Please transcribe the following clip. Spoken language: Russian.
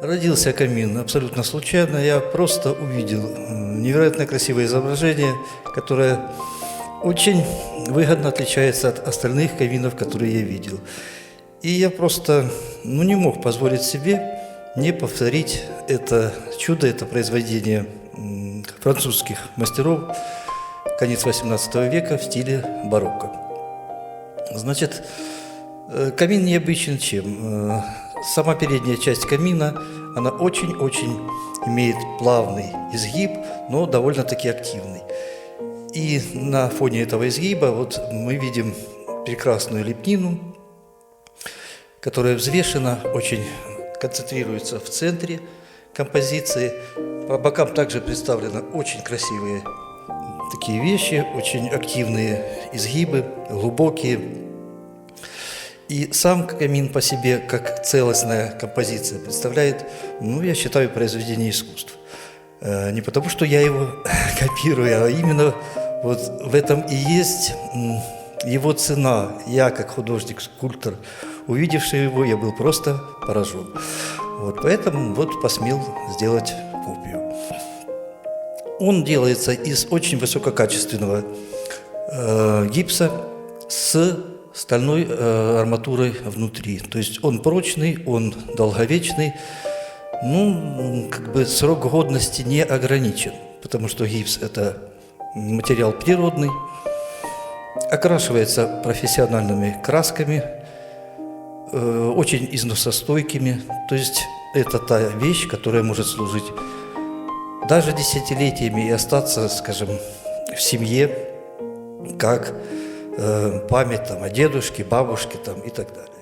Родился камин абсолютно случайно. Я просто увидел невероятно красивое изображение, которое очень выгодно отличается от остальных каминов, которые я видел. И я просто не мог позволить себе не повторить это чудо, это произведение французских мастеров конец XVIII века в стиле барокко. Значит, камин необычен чем? Сама передняя часть камина, она очень-очень имеет плавный изгиб, но довольно-таки активный. И на фоне этого изгиба вот мы видим прекрасную лепнину, которая взвешена, очень концентрируется в центре композиции. По бокам также представлены очень красивые такие вещи, очень активные изгибы, глубокие. И сам камин по себе, как целостная композиция, представляет, я считаю, произведение искусства. Не потому, что я его копирую, а именно вот в этом и есть его цена. Я, как художник-скульптор, увидевший его, я был просто поражен. Поэтому посмел сделать копию. Он делается из очень высококачественного гипса с стальной арматурой внутри. То есть он прочный, он долговечный. Срок годности не ограничен, потому что гипс – это материал природный, окрашивается профессиональными красками, очень износостойкими. То есть это та вещь, которая может служить даже десятилетиями и остаться, скажем, в семье, как память о дедушке, бабушке и так далее.